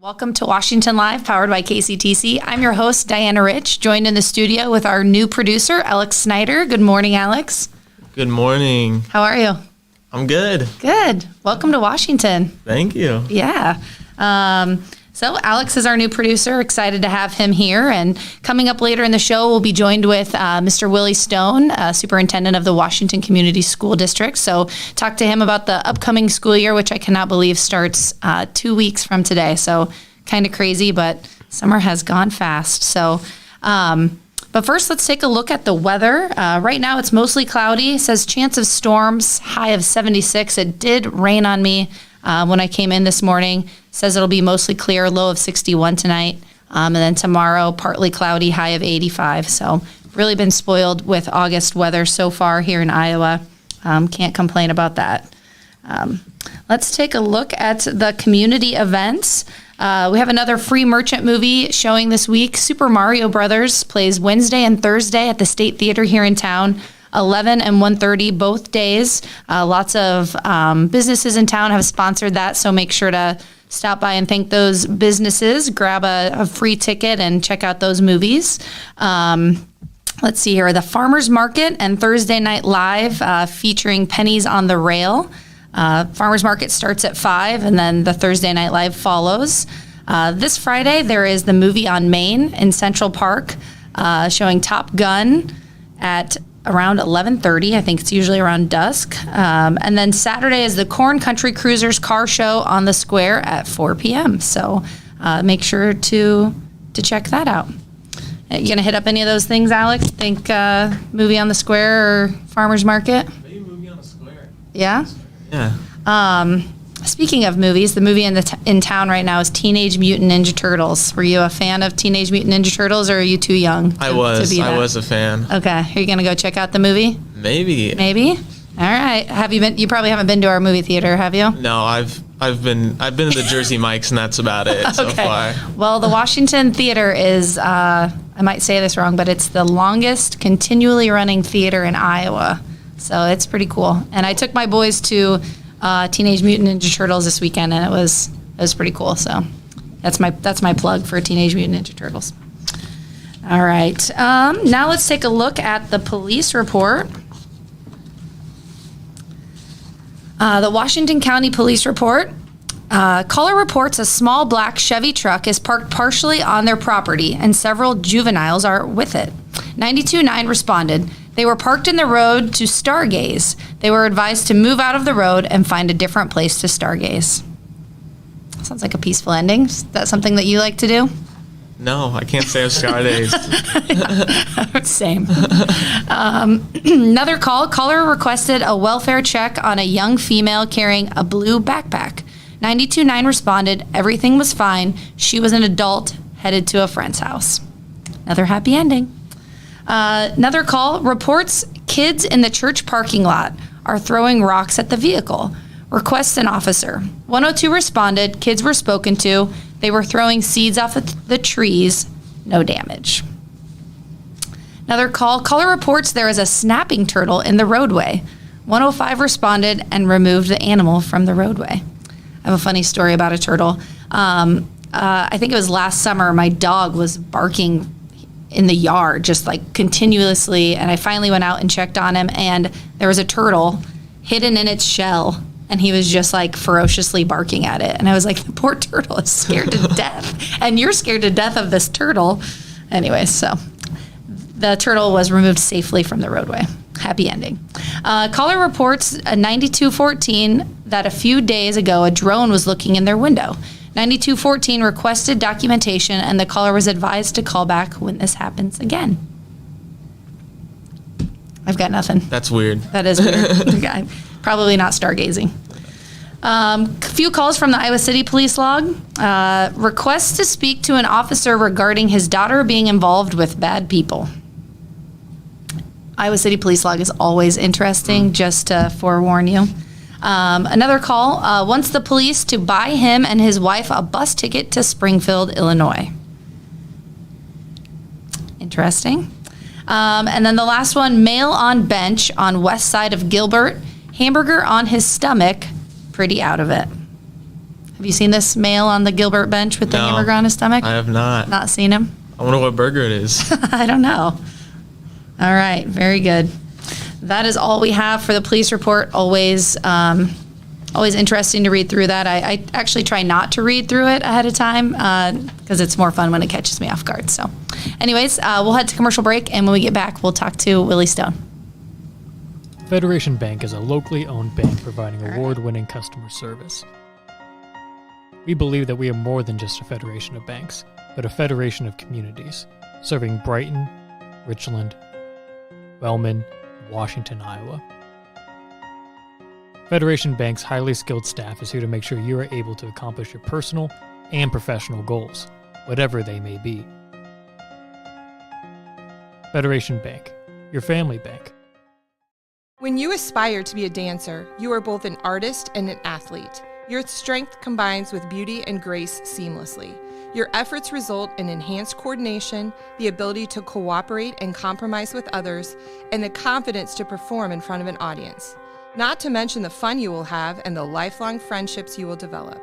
Welcome to Washington Live, powered by KCTC. I'm your host, Diana Rich, joined in the studio with our new producer, Alex Snyder. Good morning, Alex. Good morning. How are you? I'm good. Good. Welcome to Washington. Thank you. Yeah. So Alex is our new producer. Excited to have him here. And coming up later in the show, we'll be joined with Mr. Willie Stone, superintendent of the Washington Community School District. So talk to him about the upcoming school year, which I cannot believe starts 2 weeks from today. So kind of crazy, but summer has gone fast. So, but first, let's take a look at the weather. Right now, it's mostly cloudy. It says chance of storms, high of 76. It did rain on me when I came in this morning. Says it'll be mostly clear, low of 61 tonight. And then tomorrow, partly cloudy, high of 85. So really been spoiled with August weather so far here in Iowa. Can't complain about that. Let's take a look at the community events. We have another free merchant movie showing this week. Super Mario Brothers plays Wednesday and Thursday at the State Theater here in town. 11 and 1:30 both days. Lots of businesses in town have sponsored that, so make sure to stop by and thank those businesses. Grab a free ticket and check out those movies. Let's see here. The Farmers Market and Thursday Night Live featuring Pennies on the Rail. Farmers Market starts at 5, and then the Thursday Night Live follows. This Friday, there is the Movie on Main in Central Park showing Top Gun at around 11:30. I think it's usually around dusk. And then Saturday is the Corn Country Cruisers car show on the square at 4 p.m. So make sure to check that out. You going to hit up any of those things, Alex? Think movie on the square or farmer's market? Maybe movie on the square. Yeah? Yeah. Speaking of movies, the movie in town right now is Teenage Mutant Ninja Turtles. Were you a fan of Teenage Mutant Ninja Turtles, or are you too young I was a fan. Okay. Are you going to go check out the movie? Maybe. Maybe? All right. Have you been? You probably haven't been to our movie theater, have you? No, I've been to the Jersey Mike's, and that's about it so far. Well, the Washington Theater is, I might say this wrong, but it's the longest continually running theater in Iowa. So it's pretty cool. And I took my boys to Teenage Mutant Ninja Turtles this weekend, and it was pretty cool. So that's my plug for Teenage Mutant Ninja Turtles. All right. Now let's take a look at the police report. The Washington County Police Report. Caller reports a small black Chevy truck is parked partially on their property, and several juveniles are with it. 92.9 responded. They were parked in the road to stargaze. They were advised to move out of the road and find a different place to stargaze. Sounds like a peaceful ending. Is that something that you like to do? No, I can't say I've stargazed. Same. Another call. Caller requested a welfare check on a young female carrying a blue backpack. 92.9 responded. Everything was fine. She was an adult headed to a friend's house. Another happy ending. Another call reports kids in the church parking lot are throwing rocks at the vehicle. Requests an officer. 102 responded. Kids were spoken to. They were throwing seeds off the trees. No damage. Another call. Caller reports there is a snapping turtle in the roadway. 105 responded and removed the animal from the roadway. I have a funny story about a turtle. I think it was last summer. My dog was barking in the yard, just like continuously. And I finally went out and checked on him, and there was a turtle hidden in its shell, and he was just like ferociously barking at it. And I was like, the poor turtle is scared to death. And you're scared to death of this turtle. Anyway, so the turtle was removed safely from the roadway. Happy ending. Caller reports a 9214 that a few days ago a drone was looking in their window. 9214 requested documentation, and the caller was advised to call back when this happens again. I've got nothing. That's weird. That is weird. Okay. Probably not stargazing. A few calls from the Iowa City Police log. Requests to speak to an officer regarding his daughter being involved with bad people. Iowa City Police log is always interesting, just to forewarn you. Another call wants the police to buy him and his wife a bus ticket to Springfield, Illinois. Interesting. And then the last one, male on bench on west side of Gilbert, hamburger on his stomach, pretty out of it. Have you seen this male on the Gilbert bench with the No, hamburger on his stomach? I have not. Not seen him? I wonder what burger it is. I don't know. All right, very good. That is all we have for the police report. Always interesting to read through that. I actually try not to read through it ahead of time because it's more fun when it catches me off guard. So anyways, we'll head to commercial break, and when we get back, we'll talk to Willie Stone. Federation Bank is a locally owned bank providing award-winning customer service. We believe that we are more than just a federation of banks, but a federation of communities, serving Brighton, Richland, Wellman, and Washington, Iowa. Federation Bank's highly skilled staff is here to make sure you are able to accomplish your personal and professional goals, whatever they may be. Federation Bank, your family bank. When you aspire to be a dancer, you are both an artist and an athlete. Your strength combines with beauty and grace seamlessly. Your efforts result in enhanced coordination, the ability to cooperate and compromise with others, and the confidence to perform in front of an audience. Not to mention the fun you will have and the lifelong friendships you will develop.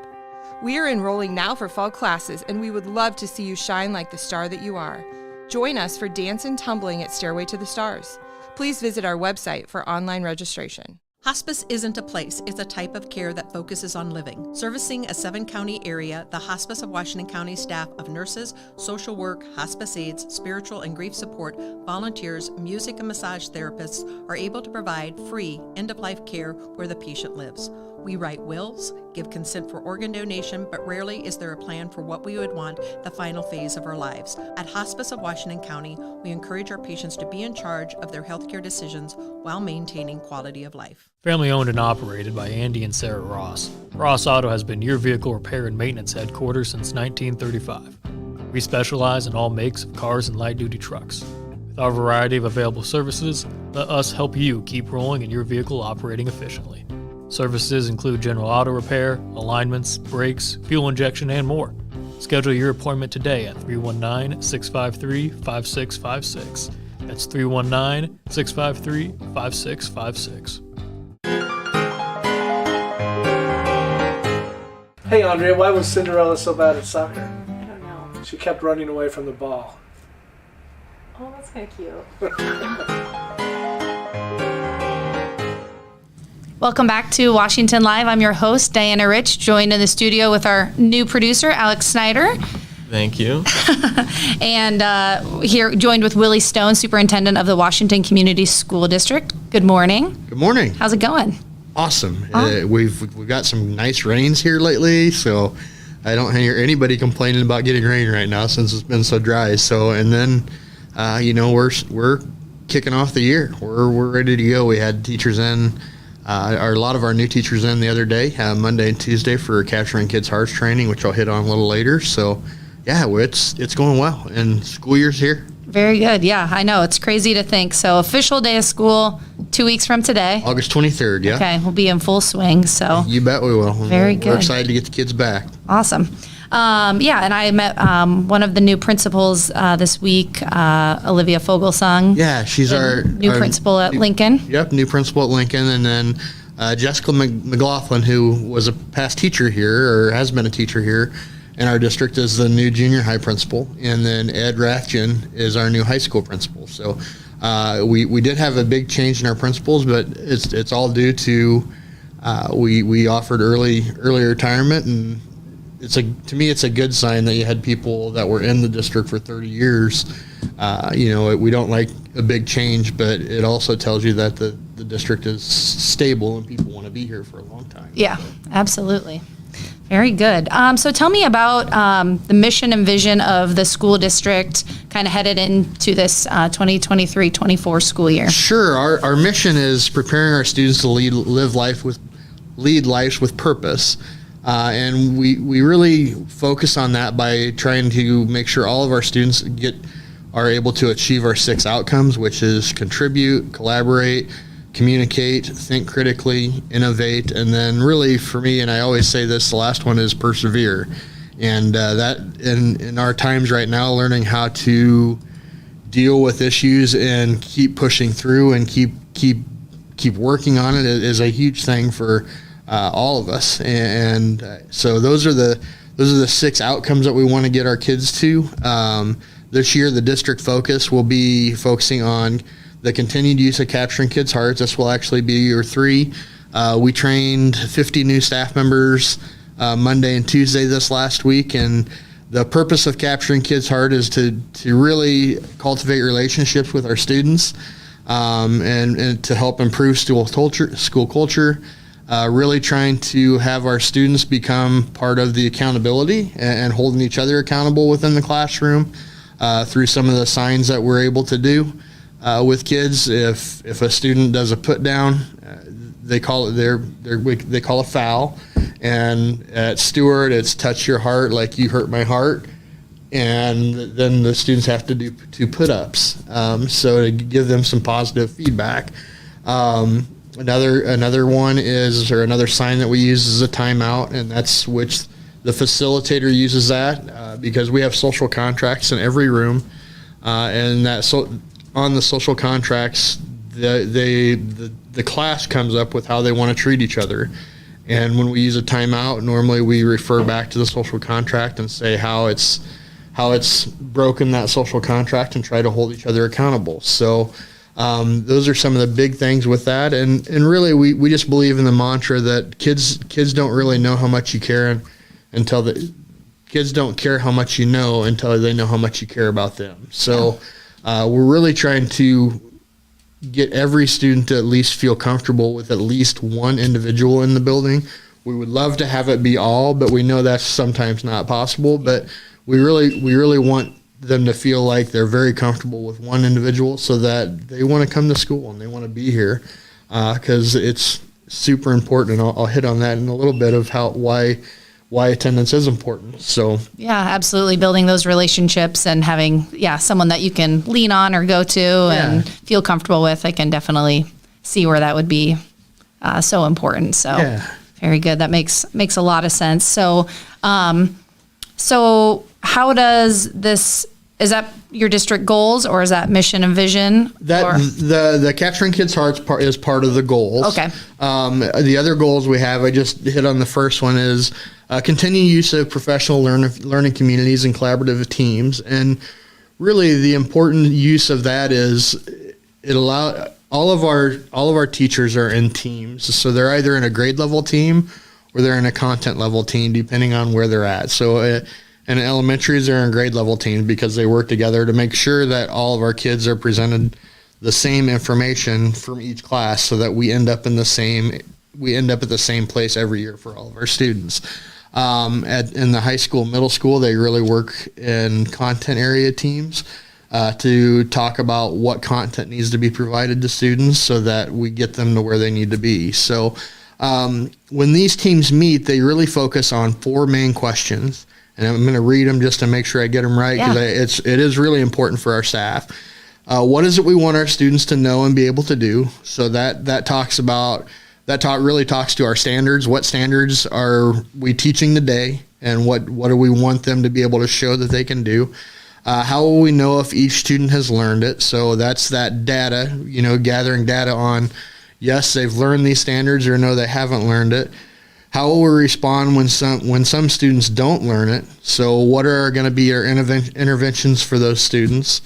We are enrolling now for fall classes, and we would love to see you shine like the star that you are. Join us for Dance and Tumbling at Stairway to the Stars. Please visit our website for online registration. Hospice isn't a place, it's a type of care that focuses on living. Servicing a 7-county area, the Hospice of Washington County staff of nurses, social work, hospice aides, spiritual and grief support, volunteers, music and massage therapists are able to provide free end-of-life care where the patient lives. We write wills, give consent for organ donation, but rarely is there a plan for what we would want the final phase of our lives. At Hospice of Washington County, we encourage our patients to be in charge of their healthcare decisions while maintaining quality of life. Family owned and operated by Andy and Sarah Ross. Ross Auto has been your vehicle repair and maintenance headquarters since 1935. We specialize in all makes of cars and light-duty trucks. With our variety of available services, let us help you keep rolling and your vehicle operating efficiently. Services include general auto repair, alignments, brakes, fuel injection, and more. Schedule your appointment today at 319-653-5656. That's 319-653-5656. Hey Andrea, why was Cinderella so bad at soccer? I don't know. She kept running away from the ball. Oh, that's kind of cute. Welcome back to Washington Live. I'm your host, Diana Rich, joined in the studio with our new producer, Alex Snyder. Thank you. And here joined with Willie Stone, superintendent of the Washington Community School District. Good morning. Good morning. How's it going? Awesome. We've got some nice rains here lately, so I don't hear anybody complaining about getting rain right now since it's been so dry. So, and then, we're kicking off the year. We're ready to go. We had teachers in. A lot of our new teachers in the other day, Monday and Tuesday, for Capturing Kids' Hearts training, which I'll hit on a little later. So, yeah, it's going well, and school year's here. Very good. Yeah, I know. It's crazy to think. So, official day of school 2 weeks from today. August 23rd, yeah. Okay, we'll be in full swing. So, you bet we will. Very good. We're excited to get the kids back. Awesome. And I met one of the new principals this week, Olivia Fogelsong. Yeah, she's our new principal at Lincoln. Yep, new principal at Lincoln. And then Jessica McLaughlin, who was a past teacher here, or has been a teacher here in our district, is the new junior high principal. And then Ed Rathjen is our new high school principal. So we did have a big change in our principals, but it's all due to we offered early retirement, and to me it's a good sign that you had people that were in the district for 30 years. We don't like a big change, but it also tells you that the district is stable and people want to be here for a long time. Yeah, absolutely. Very good. So tell me about the mission and vision of the school district kind of headed into this 2023-24 school year. Sure. Our mission is preparing our students to lead lives with purpose. And we really focus on that by trying to make sure all of our students are able to achieve our 6 outcomes, which is contribute, collaborate, communicate, think critically, innovate, and then really for me, and I always say this, the last one is persevere. And that in our times right now, learning how to deal with issues and keep pushing through and keep working on it is a huge thing for all of us. And so those are the 6 outcomes that we want to get our kids to. This year, the district focus will be focusing on the continued use of Capturing Kids' Hearts. This will actually be year 3. We trained 50 new staff members Monday and Tuesday this last week, and the purpose of Capturing Kids' Heart is to really cultivate relationships with our students, and to help improve school culture. Really trying to have our students become part of the accountability and holding each other accountable within the classroom through some of the signs that we're able to do with kids. If a student does a put down, they call it they call a foul, and at Stewart it's touch your heart like you hurt my heart, and then the students have to do 2 put-ups, so to give them some positive feedback. Another one is, or another sign that we use is a timeout, and that's which the facilitator uses that because we have social contracts in every room, and that on the social contracts, the class comes up with how they want to treat each other. And when we use a timeout, normally we refer back to the social contract and say how it's broken that social contract and try to hold each other accountable. So those are some of the big things with that. And really we just believe in the mantra that kids don't really know how much you care until kids don't care how much you know until they know how much you care about them. So we're really trying to get every student to at least feel comfortable with at least one individual in the building. We would love to have it be all, but we know that's sometimes not possible. But we really want them to feel like they're very comfortable with one individual, so that they want to come to school and they want to be here, because it's super important. And I'll hit on that in a little bit of why attendance is important. So yeah, absolutely. Building those relationships and having, someone that you can lean on or go to and feel comfortable with. I can definitely see where that would be so important. So very good. That makes a lot of sense. So, so how does this, is that your district goals, or is that mission and vision? That the Capturing Kids' Hearts part is part of the goals. Okay. The other goals we have, I just hit on the first one, is continued use of professional learning communities and collaborative teams. And really the important use of that is it allow all of our teachers are in teams. So they're either in a grade level team or they're in a content level team, depending on where they're at. So in elementaries, they're in grade level teams because they work together to make sure that all of our kids are presented the same information from each class, so that we end up at the same place every year for all of our students. In the high school, middle school, they really work in content area teams to talk about what content needs to be provided to students so that we get them to where they need to be. So when these teams meet, they really focus on 4 main questions. And I'm going to read them just to make sure I get them right, because it is really important for our staff. What is it we want our students to know and be able to do? So that really talks to our standards. What standards are we teaching today, and what do we want them to be able to show that they can do? How will we know if each student has learned it? So that's that data, gathering data on, yes, they've learned these standards, or no, they haven't learned it. How will we respond when some students don't learn it? So what are going to be our interventions for those students?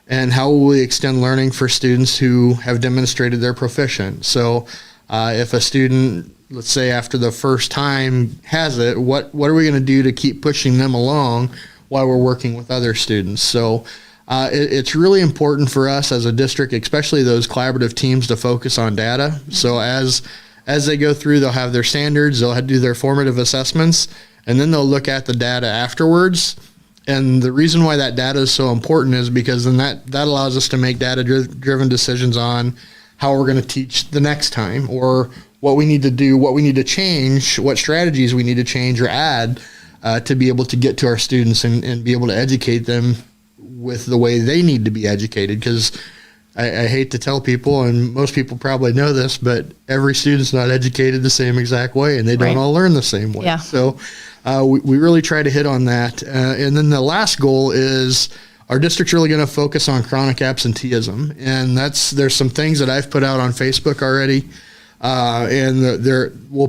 And how will we extend learning for students who have demonstrated they're proficient? So if a student, let's say after the first time has it, what are we going to do to keep pushing them along while we're working with other students? So it's really important for us as a district, especially those collaborative teams, to focus on data. So as they go through, they'll have their standards, they'll do their formative assessments, and then they'll look at the data afterwards. And the reason why that data is so important is because then that allows us to make data-driven decisions on how we're going to teach the next time, or what we need to do, what we need to change, what strategies we need to change or add to be able to get to our students and be able to educate them with the way they need to be educated. Because I hate to tell people, and most people probably know this, but every student's not educated the same exact way, and they don't all learn the same way. Yeah. So we really try to hit on that. And then the last goal is our district's really going to focus on chronic absenteeism. And there's some things that I've put out on Facebook already We'll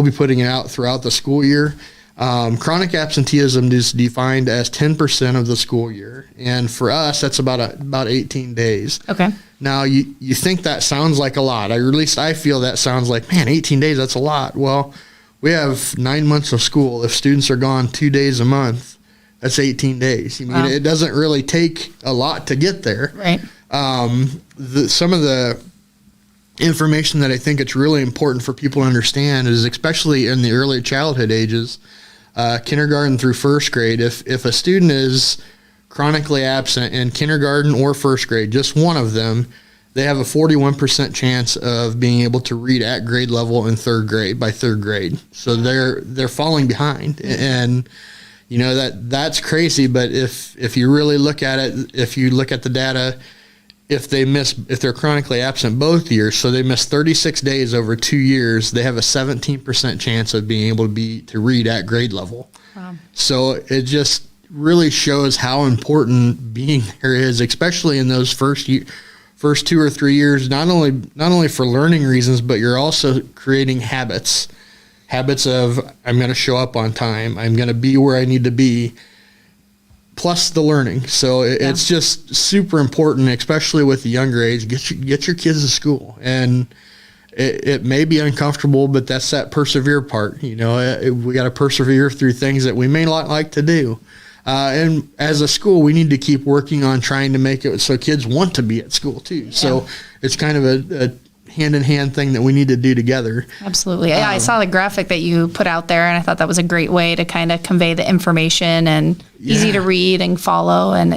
be putting it out throughout the school year. Chronic absenteeism is defined as 10% of the school year, and for us, that's about 18 days. Okay. Now, you think that sounds like a lot, or at least I feel that sounds like, man, 18 days, that's a lot. Well, we have 9 months of school. If students are gone 2 days a month, that's 18 days. I mean, it doesn't really take a lot to get there. Right. Some of the information that I think it's really important for people to understand is, especially in the early childhood ages, kindergarten through first grade, if a student is chronically absent in kindergarten or first grade, just one of them, they have a 41% chance of being able to read at grade level in third grade by third grade. So they're falling behind, and that's crazy. But if you really look at it, if you look at the data, if they're chronically absent both years, so they miss 36 days over 2 years, they have a 17% chance of being able to read at grade level. Wow. So it just really shows how important being there is, especially in those first 2 or 3 years, not only for learning reasons, but you're also creating habits of, I'm going to show up on time, I'm going to be where I need to be, plus the learning. So it's just super important, especially with the younger age. Get your kids to school, and it may be uncomfortable, but that's that persevere part. We got to persevere through things that we may not like to do. And as a school, we need to keep working on trying to make it so kids want to be at school too. Yeah. So it's kind of a hand-in-hand thing that we need to do together. Absolutely. Yeah, I saw the graphic that you put out there, and I thought that was a great way to kind of convey the information and easy to read and follow. And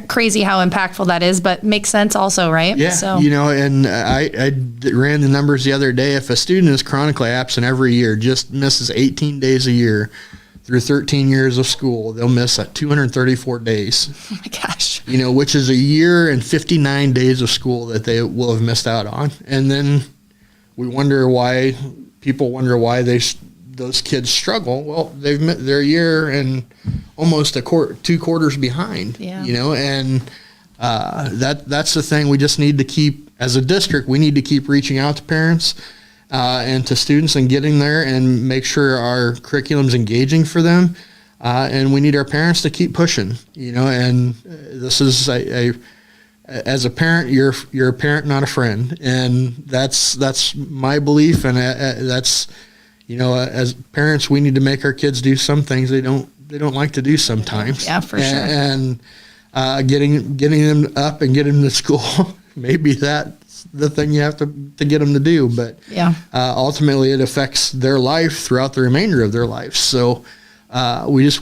crazy how impactful that is, but makes sense also, right? Yeah. So. And I ran the numbers the other day. If a student is chronically absent every year, just misses 18 days a year through 13 years of school, they'll miss 234 days. Oh my gosh. Which is a year and 59 days of school that they will have missed out on. And then people wonder why those kids struggle. Well, they're a year and almost 2 quarters behind. Yeah. And that's the thing. We just need to keep, as a district, we need to keep reaching out to parents and to students and getting there and make sure our curriculum's engaging for them. And we need our parents to keep pushing, and this is as a parent, you're a parent, not a friend. And that's my belief. And that's, as parents, we need to make our kids do some things they don't like to do sometimes. Yeah, for sure. And getting them up and getting them to school, maybe that's the thing you have to get them to do. But ultimately it affects their life throughout the remainder of their life. So that's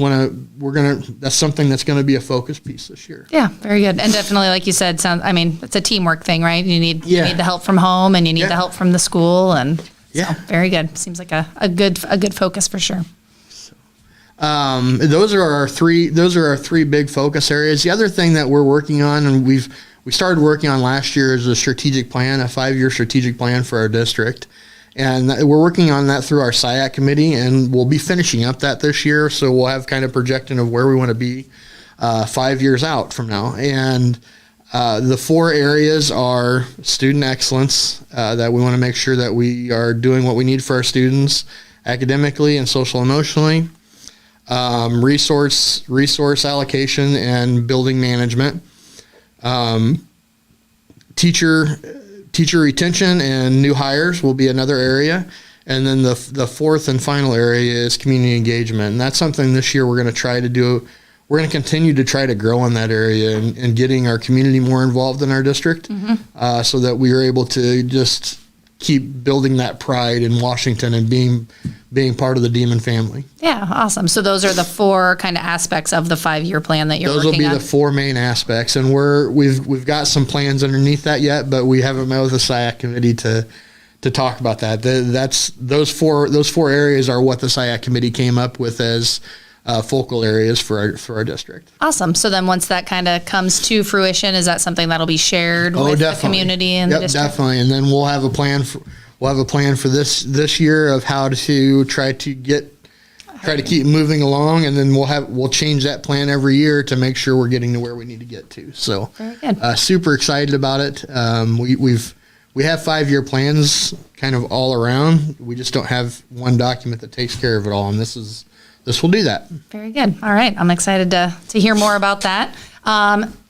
something that's going to be a focus piece this year. Yeah, very good. And definitely, like you said, it's a teamwork thing, right? You need the help from home, and you need the help from the school, and so, very good. Seems like a good focus for sure. Those are our three big focus areas. The other thing that we're working on, and we started working on last year, is a strategic plan, a 5-year strategic plan for our district. And we're working on that through our SIAC committee, and we'll be finishing up that this year. So we'll have kind of projection of where we want to be 5 years out from now. And the 4 areas are student excellence, that we want to make sure that we are doing what we need for our students academically and social emotionally. Resource allocation and building management. Teacher retention and new hires will be another area. And then the 4th and final area is community engagement. And that's something this year we're going to try to do. We're going to continue to try to grow in that area and getting our community more involved in our district, so that we are able to just keep building that pride in Washington and being part of the Demon family. Yeah, awesome. So those are the 4 kind of aspects of the 5-year plan that you're working on. Those will be the 4 main aspects, and we've got some plans underneath that yet, but we haven't met with the SIAC committee to talk about that. Those four areas are what the SIAC committee came up with as focal areas for our district. Awesome. So then once that kind of comes to fruition, is that something that'll be shared with the community and the district? Definitely. And then we'll have a plan for this year of how to try to keep moving along, and then we'll change that plan every year to make sure we're getting to where we need to get to. So very good. Super excited about it. we have 5-year plans kind of all around. We just don't have one document that takes care of it all, and this will do that. Very good. All right. I'm excited to hear more about that.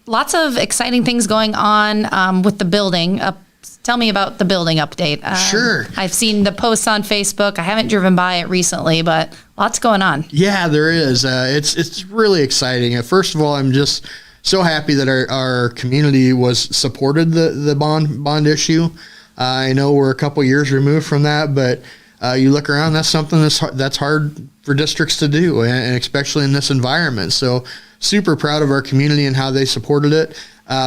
Lots of exciting things going on with the building. Tell me about the building update. Sure. I've seen the posts on Facebook. I haven't driven by it recently, but lots going on. Yeah, there is. It's really exciting. First of all, I'm just so happy that our community supported the bond issue. I know we're a couple years removed from that, but you look around, that's something that's hard for districts to do, and especially in this environment. So super proud of our community and how they supported it.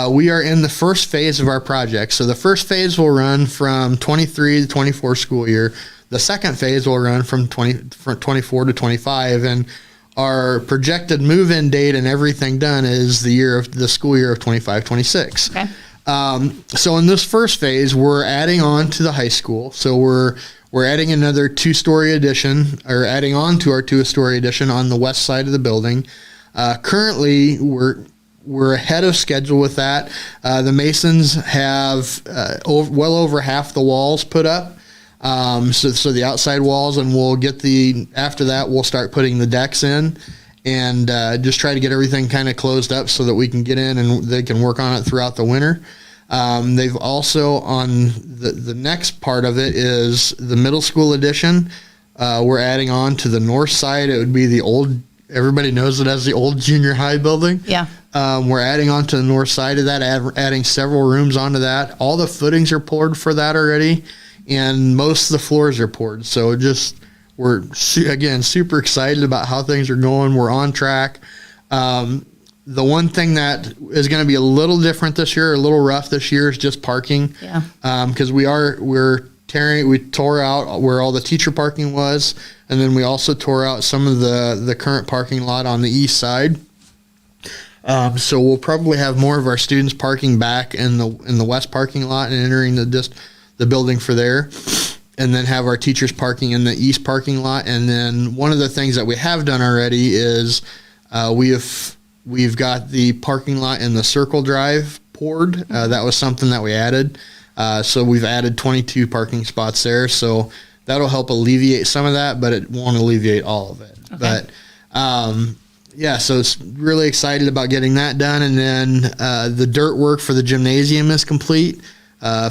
We are in the first phase of our project. So the first phase will run from 23 to 24 school year. The second phase will run from 24 to 25. And our projected move-in date and everything done is the school year of 25-26. Okay. So in this first phase, we're adding on to the high school. So we're adding another 2-story addition, or adding on to our 2-story addition on the west side of the building. Currently, we're ahead of schedule with that. The masons have well over half the walls put up. So the outside walls, and after that, we'll start putting the decks in and just try to get everything kind of closed up so that we can get in and they can work on it throughout the winter. They've also, on the next part of it is the middle school addition. We're adding on to the north side. It would be the old, everybody knows it as the old junior high building. Yeah. We're adding on to the north side of that, adding several rooms onto that. All the footings are poured for that already, and most of the floors are poured. So we're again super excited about how things are going. We're on track. The one thing that is going to be a little different this year, a little rough this year, is just parking. Yeah. Because we tore out where all the teacher parking was, and then we also tore out some of the current parking lot on the east side. So we'll probably have more of our students parking back in the west parking lot and entering the building for there, and then have our teachers parking in the east parking lot. And then one of the things that we have done already is we've got the parking lot in the circle drive poured. That was something that we added. So we've added 22 parking spots there. So that'll help alleviate some of that, but it won't alleviate all of it. Okay. But yeah, so it's really excited about getting that done. And then the dirt work for the gymnasium is complete.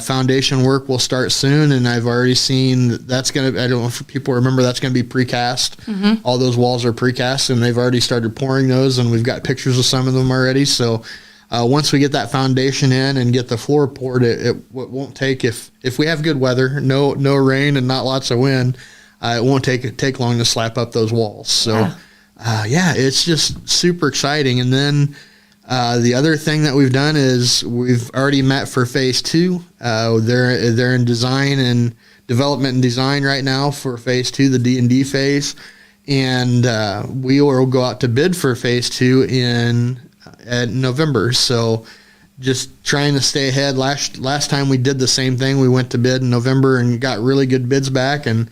Foundation work will start soon, and I've already seen that's going to, I don't know if people remember, that's going to be precast. Mm-hmm. All those walls are precast, and they've already started pouring those, and we've got pictures of some of them already. So once we get that foundation in and get the floor poured, it won't take, if we have good weather, no rain and not lots of wind, it won't take long to slap up those walls. So yeah, it's just super exciting. And then the other thing that we've done is we've already met for phase 2. They're in design and development and design right now for phase 2, the D&D phase, and we will go out to bid for phase 2 in November. So just trying to stay ahead. Last time we did the same thing. We went to bid in November and got really good bids back, and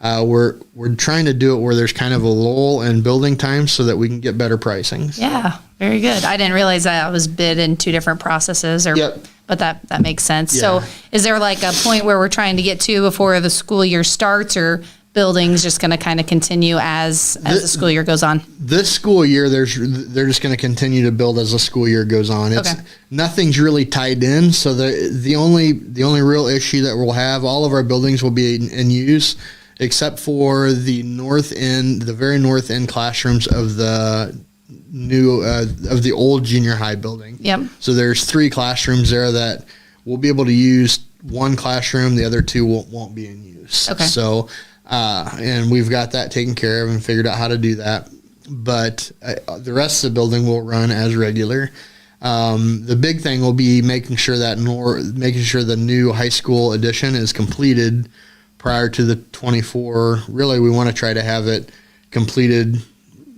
we're trying to do it where there's kind of a lull in building time so that we can get better pricings. Yeah, very good. I didn't realize that I was bid in 2 different processes, Yep. But that makes sense. Yeah. So is there like a point where we're trying to get to before the school year starts, or building's just going to kind of continue as the school year goes on? This school year, they're just going to continue to build as the school year goes on. Nothing's really tied in, so the only real issue that we'll have, all of our buildings will be in use, except for the very north end classrooms of the new of the old junior high building. Yep. So there's 3 classrooms there that we'll be able to use. One classroom, the other 2 won't be in use. Okay. So and we've got that taken care of and figured out how to do that. But the rest of the building will run as regular. The big thing will be making sure the new high school addition is completed prior to the 24. Really, we want to try to have it completed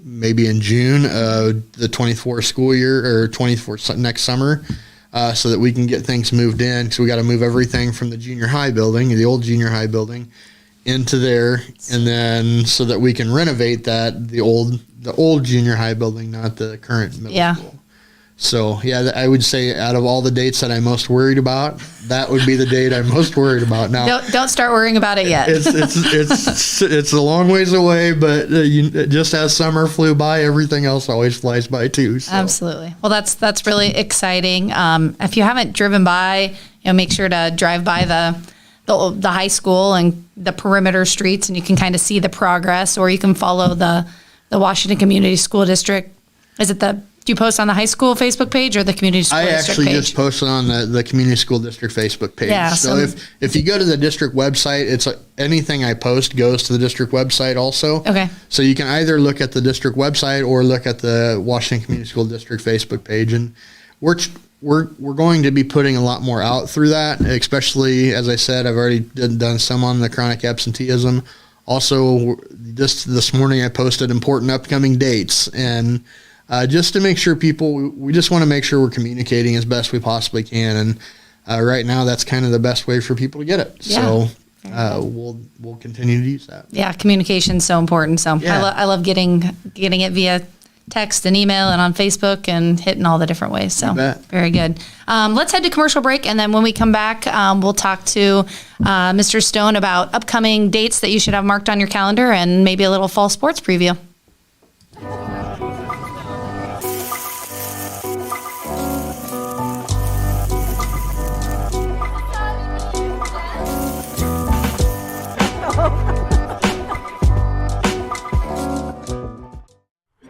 maybe in June of the 24 school year, or 24 next summer, so that we can get things moved in. So we got to move everything from the junior high building, the old junior high building, into there, and then so that we can renovate the old junior high building, not the current middle school. So yeah, I would say out of all the dates that I'm most worried about, that would be the date I'm most worried about. Now, Don't start worrying about it yet. it's a long ways away, but just as summer flew by, everything else always flies by too. So. Absolutely. Well, that's really exciting. If you haven't driven by, make sure to drive by the high school and the perimeter streets, and you can kind of see the progress, or you can follow the Washington Community School District. Do you post on the high school Facebook page or the community school district page? I actually just posted on the community school district Facebook page. Yeah, so if you go to the district website, anything I post goes to the district website also. Okay. So you can either look at the district website or look at the Washington Community School District Facebook page, and we're going to be putting a lot more out through that. Especially, as I said, I've already done some on the chronic absenteeism. Also, just this morning I posted important upcoming dates, and just to make sure we just want to make sure we're communicating as best we possibly can. And right now, that's kind of the best way for people to get it. Yeah. So we'll continue to use that. Yeah, communication is so important. So Yeah. I love getting it via text and email and on Facebook and hitting all the different ways. So very good. Let's head to commercial break, and then when we come back, we'll talk to Mr. Stone about upcoming dates that you should have marked on your calendar and maybe a little fall sports preview.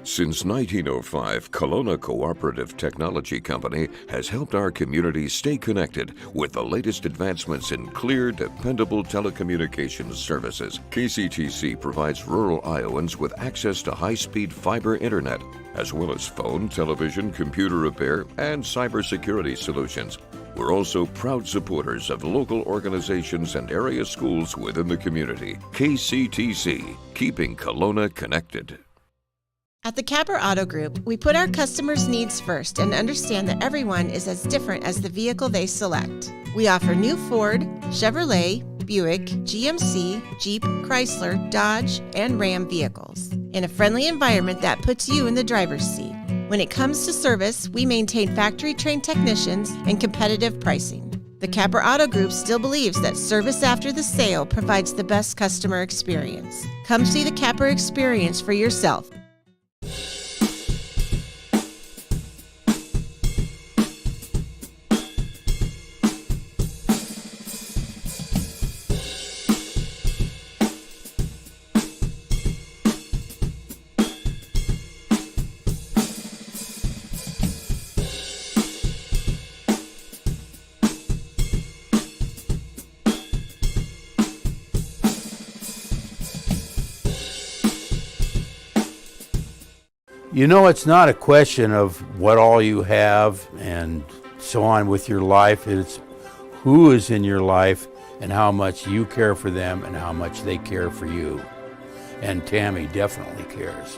Since 1905, Kelowna Cooperative Technology Company has helped our community stay connected with the latest advancements in clear, dependable telecommunications services. KCTC provides rural Iowans with access to high-speed fiber internet, as well as phone, television, computer repair, and cybersecurity solutions. We're also proud supporters of local organizations and area schools within the community. KCTC, keeping Kelowna connected. At the Capper Auto Group, we put our customers' needs first and understand that everyone is as different as the vehicle they select. We offer new Ford, Chevrolet, Buick, GMC, Jeep, Chrysler, Dodge, and Ram vehicles in a friendly environment that puts you in the driver's seat. When it comes to service, we maintain factory-trained technicians and competitive pricing. The Capper Auto Group still believes that service after the sale provides the best customer experience. Come see the Capper experience for yourself. You know, it's not a question of what all you have and so on with your life. It's who is in your life and how much you care for them and how much they care for you. And Tammy definitely cares.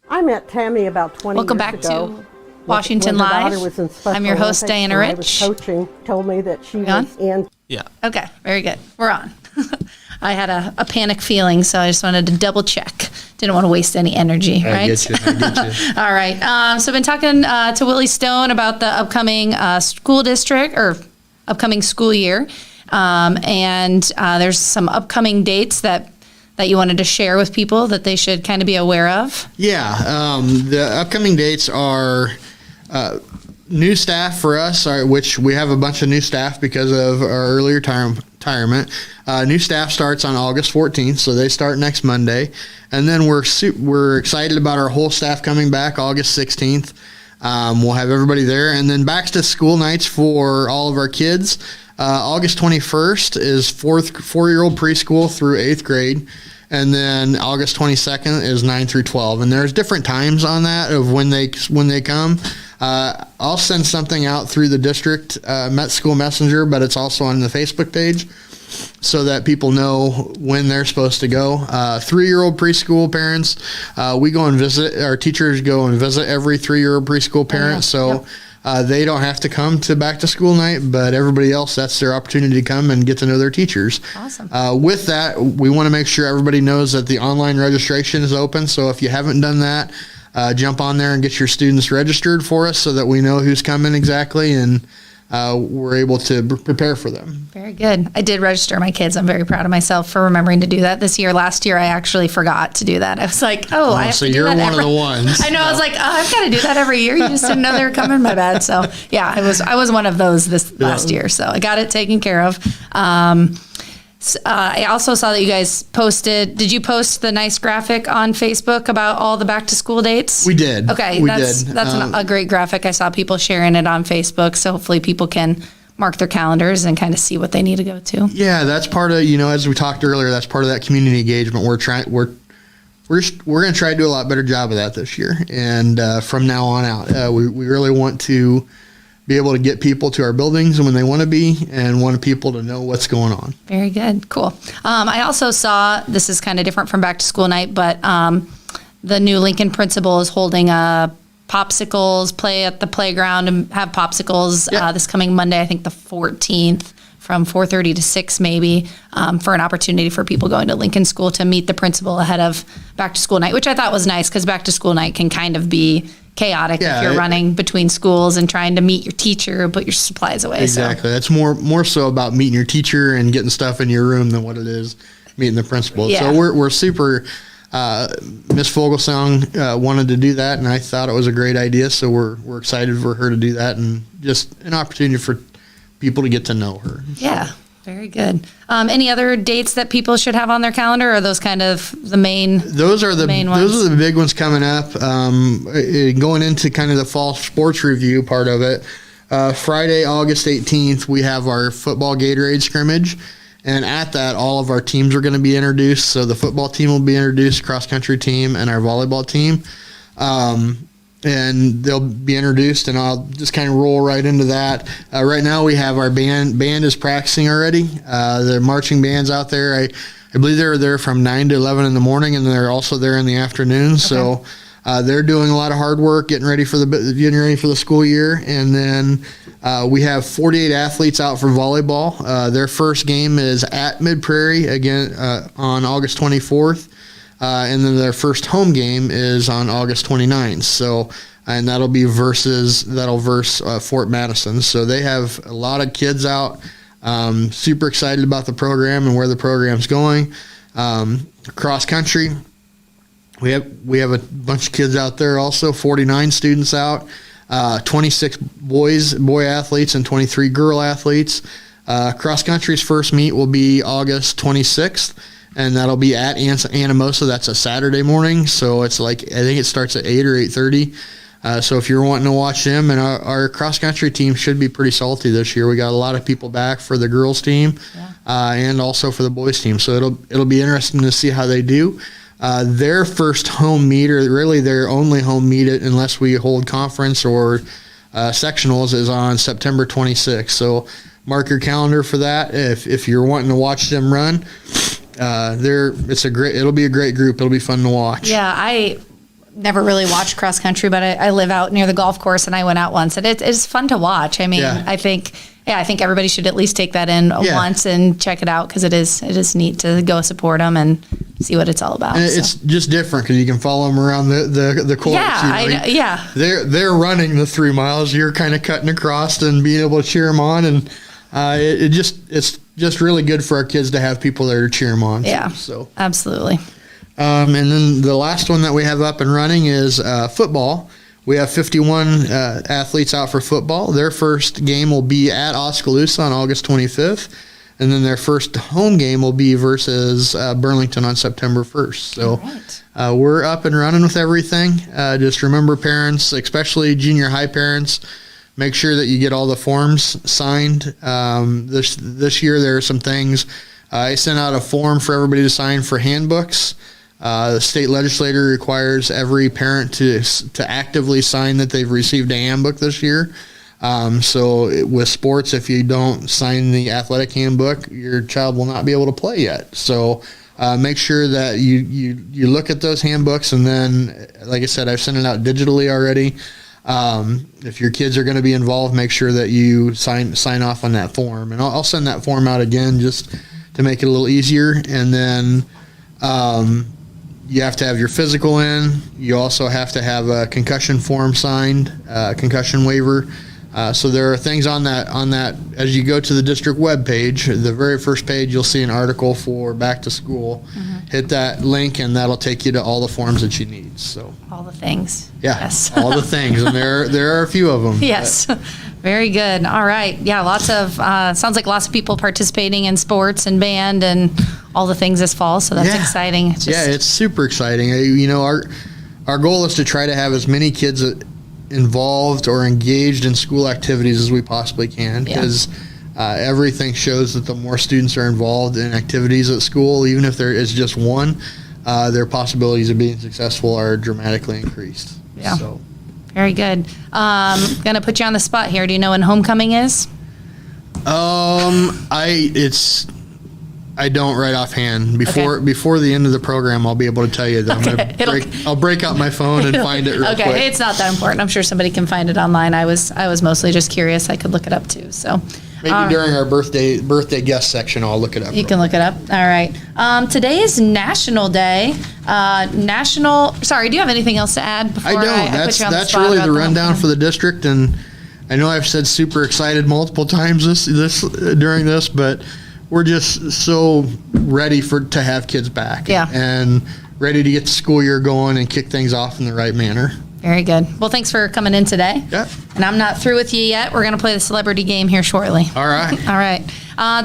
I met Tammy about 20 Welcome years back ago. to Washington when her Live. daughter was in special I'm your host, Olympics, Diana and I Rich. was coaching, told me that she on? was in. Yeah. Okay, very good. We're on. I had a panic feeling, so I just wanted to double check. Didn't want to waste any energy, right? I get you. All right. So I've been talking to Willie Stone about the upcoming school district or upcoming school year. And there's some upcoming dates that you wanted to share with people that they should kind of be aware of. Yeah. The upcoming dates are new staff for us, which we have a bunch of new staff because of our earlier retirement. New staff starts on August 14th, so they start next Monday. And then we're excited about our whole staff coming back August 16th. We'll have everybody there. And then back to school nights for all of our kids. August 21st is four-year-old preschool through 8th grade. And then August 22nd is 9 through 12. And there's different times on that of when they come. I'll send something out through the district Met School Messenger, but it's also on the Facebook page. so that people know when they're supposed to go. 3-year-old preschool parents, we go and visit. Our teachers go and visit every 3-year-old preschool parent, so they don't have to come to back to school night, but everybody else, that's their opportunity to come and get to know their teachers. Awesome. With that, we want to make sure everybody knows that the online registration is open. So if you haven't done that, jump on there and get your students registered for us so that we know who's coming exactly, and we're able to prepare for them. Very good. I did register my kids. I'm very proud of myself for remembering to do that this year. Last year, I actually forgot to do that. I was like, I have so to do you're that one of the ones. I know. I was like, I've got to do that every year. You just didn't know they were coming. My bad. So yeah, I was one of those this last year. So I got it taken care of. I also saw that you guys posted. Did you post the nice graphic on Facebook about all the back to school dates? We did. Okay, that's a great graphic. I saw people sharing it on Facebook, so hopefully people can mark their calendars and kind of see what they need to go to. Yeah, that's part of, as we talked earlier, that's part of that community engagement. We're going to try to do a lot better job of that this year, and from now on out, we really want to be able to get people to our buildings when they want to be, and want people to know what's going on. Very good. Cool. I also saw, this is kind of different from back to school night, but the new Lincoln principal is holding popsicles, play at the playground and have popsicles this coming Monday, I think the 14th, from 4:30 to 6 maybe, for an opportunity for people going to Lincoln School to meet the principal ahead of back to school night, which I thought was nice because back to school night can kind of be chaotic if you're running between schools and trying to meet your teacher, put your supplies away. Exactly. That's more so about meeting your teacher and getting stuff in your room than what it is meeting the principal. Yeah. So we're super, Miss Fogelsong wanted to do that, and I thought it was a great idea. So we're excited for her to do that, and just an opportunity for people to get to know her. Yeah. Very good. Any other dates that people should have on their calendar, or are those kind of the main? Those are the main ones. Those are the big ones coming up. Going into kind of the fall sports review part of it. Friday, August 18th, we have our football Gatorade scrimmage, and at that, all of our teams are going to be introduced. So the football team will be introduced, cross country team, and our volleyball team. And they'll be introduced, and I'll just kind of roll right into that. Right now, we have our band is practicing already. The marching band's out there. I believe they're there from 9 to 11 in the morning, and they're also there in the afternoon. Okay. So they're doing a lot of hard work, getting ready for the school year. And then we have 48 athletes out for volleyball. Their first game is at Mid Prairie again on August 24th. And then their first home game is on August 29th. So, and that'll verse Fort Madison. So they have a lot of kids out. Super excited about the program and where the program's going. Cross country, we have a bunch of kids out there also. 49 students out. 26 boy athletes and 23 girl athletes. Cross country's first meet will be August 26th. And that'll be at Anamosa. That's a Saturday morning. So it's I think it starts at 8 or 8:30. So if you're wanting to watch them, and our cross-country team should be pretty salty this year. We got a lot of people back for the girls team and also for the boys team. So it'll be interesting to see how they do. Their first home meet, or really their only home meet unless we hold conference or sectionals, is on September 26th. So mark your calendar for that if you're wanting to watch them run. It'll be a great group. It'll be fun to watch. Yeah, I never really watched cross country, but I live out near the golf course, and I went out once, and it's fun to watch. I mean, I think everybody should at least take that in once and check it out, because it is neat to go support them and see what it's all about. And it's just different because you can follow them around the course. Yeah, They're running the 3 miles. You're kind of cutting across and being able to cheer them on, and it's just really good for our kids to have people there to cheer them on. Yeah, so absolutely. And then the last one that we have up and running is football. We have 51 athletes out for football. Their first game will be at Oskaloosa on August 25th. And then their first home game will be versus Burlington on September 1st. So we're up and running with everything. Just remember, parents, especially junior high parents, make sure that you get all the forms signed. This year there are some things. I sent out a form for everybody to sign for handbooks. The state legislature requires every parent to actively sign that they've received a handbook this year. So with sports, if you don't sign the athletic handbook, your child will not be able to play yet. So make sure that you look at those handbooks, and then, like I said, I've sent it out digitally already. If your kids are going to be involved, make sure that you sign off on that form, and I'll send that form out again just to make it a little easier. And then you have to have your physical in. You also have to have a concussion form signed, concussion waiver. So there are things on that as you go to the district webpage, the very first page, you'll see an article for back to school. Hit that link, and that'll take you to all the forms that you need. So All the things. yeah, Yes. all the things, and there are a few of them. Yes. Very good. All right. Yeah, lots of, sounds like lots of people participating in sports and band and all the things this fall, so that's Yeah. exciting. It's just, Yeah, it's super exciting. Our goal is to try to have as many kids involved or engaged in school activities as we possibly can, because everything shows that the more students are involved in activities at school, even if there is just one, their possibilities of being successful are dramatically increased. Yeah. So. Very good. Gonna put you on the spot here. Do you know when homecoming is? I don't right offhand. Before the end of the program, I'll be able to tell you that. I'll break out my phone and find it real quick. Okay, it's not that important. I'm sure somebody can find it online. I was mostly just curious. I could look it up too. So maybe during our birthday guest section, I'll look it up. You can look it up. All right. Today is National Day. Sorry, do you have anything else to add before I don't. I put you on the That's spot really about the the rundown homecoming? for the district, and I know I've said super excited multiple times during this, but we're just so ready to have kids back. Yeah. And ready to get the school year going and kick things off in the right manner. Very good. Well, thanks for coming in today. Yeah. And I'm not through with you yet. We're going to play the celebrity game here shortly. All right. All right.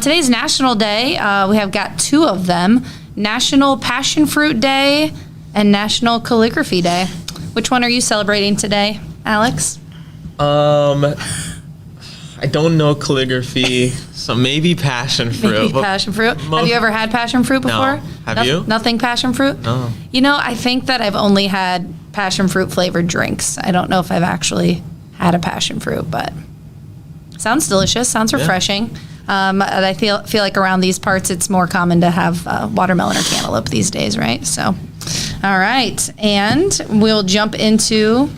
Today's National Day. We have got two of them: National Passion Fruit Day and National Calligraphy Day. Which one are you celebrating today, Alex? I don't know calligraphy, so maybe passion fruit. Maybe but passion fruit. Have you ever had passion fruit before? No. Have you? Nothing passion fruit? No. You know, I think that I've only had passion fruit flavored drinks. I don't know if I've actually had a passion fruit, but sounds delicious. Sounds refreshing. And I feel like around these parts, it's more common to have watermelon or cantaloupe these days, right? So, all right. And we'll jump into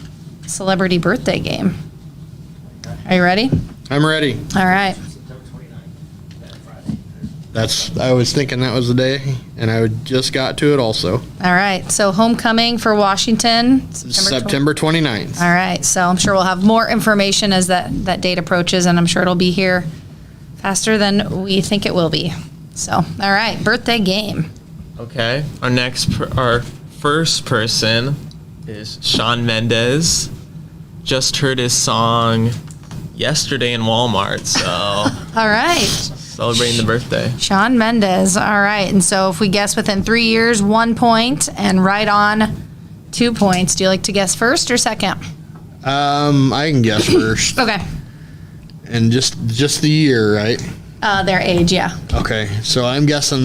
celebrity birthday game. Are you ready? I'm ready. All right. I was thinking that was the day, and I just got to it also. All right. So homecoming for Washington, September 29th. All right. So I'm sure we'll have more information as that date approaches, and I'm sure it'll be here faster than we think it will be. So, all right. Birthday game. Okay. Our first person is Shawn Mendes. Just heard his song yesterday in Walmart, so All right. celebrating the birthday. Shawn Mendes. All right. And so if we guess within 3 years, 1 point, and right on 2 points. Do you like to guess first or second? I can guess first. Okay. And just the year, right? Their age, yeah. Okay, so I'm guessing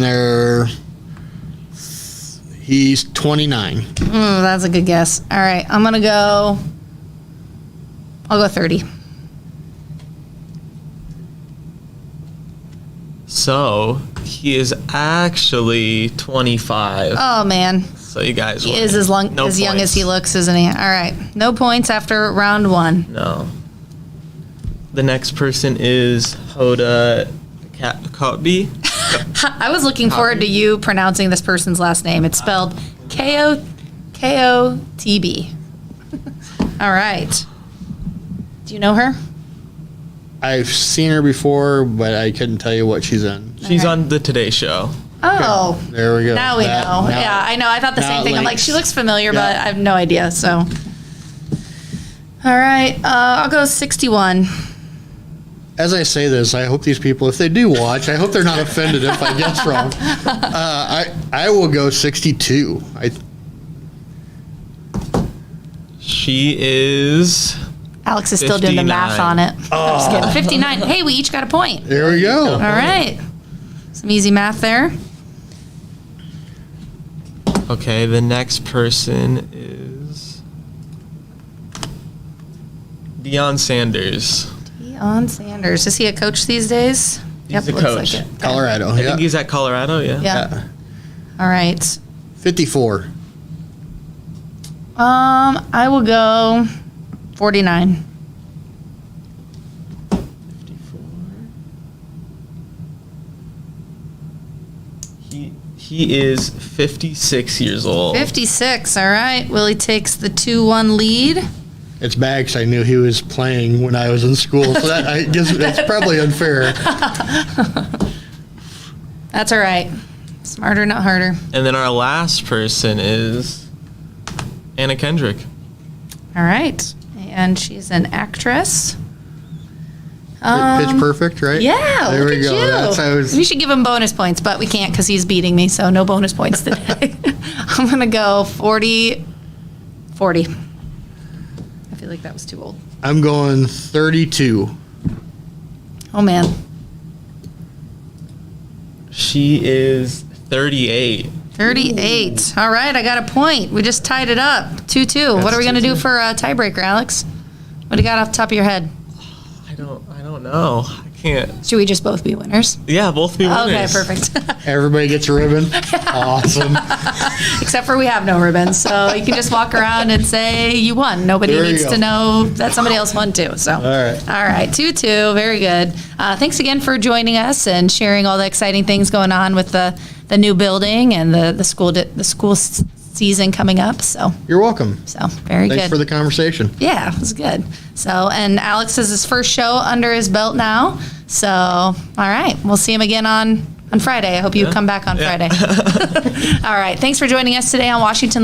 he's 29. That's a good guess. All right. I'll go 30. So he is actually 25. Oh, man. So you guys He win. is as young No as points. he looks, isn't he? All right. No points after round 1. No. The next person is Hoda Kotb. I was looking forward to you pronouncing this person's last name. It's spelled Kotb. All right. Do you know her? I've seen her before, but I couldn't tell you what she's in. She's on the Today Show. Oh. There we go. Now we know. Yeah, I know. I thought the same thing. I'm like, she looks familiar, but I have no idea. So, all right. I'll go 61. As I say this, I hope these people, if they do watch, I hope they're not offended if I guess wrong. I will go 62. She is. Alex is still doing the math 59. on it. I'm just kidding. 59. Hey, we each got a point. There we go. All right. Some easy math there. Okay, the next person is Deion Sanders. Deion Sanders. Is he a coach these days? He's a looks coach. Like it. Colorado. I Yeah. think he's at Colorado, yeah. Yeah. All right. 54. I will go 49. 54. He is 56 years old. 56. All right. Willie takes the 2-1 lead. It's bad 'cause I knew he was playing when I was in school, so that I guess it's probably unfair. That's all right. Smarter, not harder. And then our last person is Anna Kendrick. All right. And she's an actress. Pitch Perfect, right? Yeah, There look we at go. you. That's how I was. We should give him bonus points, but we can't because he's beating me, so no bonus points today. I'm going to go 40. I feel like that was too old. I'm going 32. Oh, man. She is 38. 38. All right, I got a point. We just tied it up. 2-2. What are we going to do for a tiebreaker, Alex? What do you got off the top of your head? I don't know. I can't. Should we just both be winners? Yeah, both be winners. Okay, perfect. Everybody gets a ribbon. Awesome. Except for we have no ribbons, so you can just walk around and say you won. Nobody There you needs go. to know that somebody else won too. So, All right. 2-2, very good. Thanks again for joining us and sharing all the exciting things going on with the new building and the school season coming up. So, You're welcome. very Thanks good. for the conversation. Yeah, it was good. So, and Alex has his first show under his belt now. So, all right, we'll see him again on Friday. I hope you come back on Friday. All right, thanks for joining us today on Washington Live.